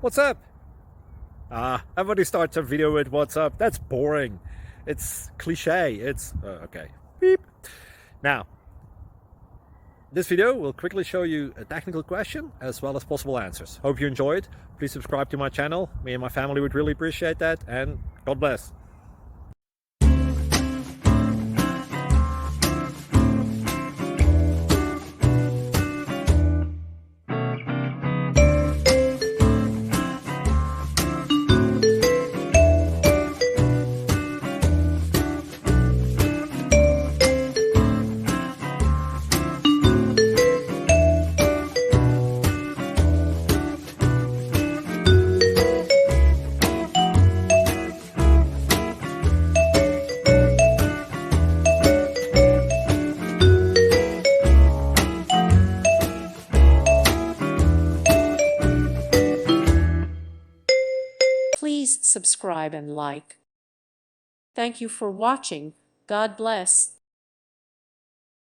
What's up? Everybody starts a video with what's up. That's boring. It's cliche. It's okay. Beep. Now, this video will quickly show you a technical question as well as possible answers. Hope you enjoyed. Please subscribe to my channel. Me and my family would really appreciate that, and God bless. Please subscribe and like. Thank you for watching. God bless.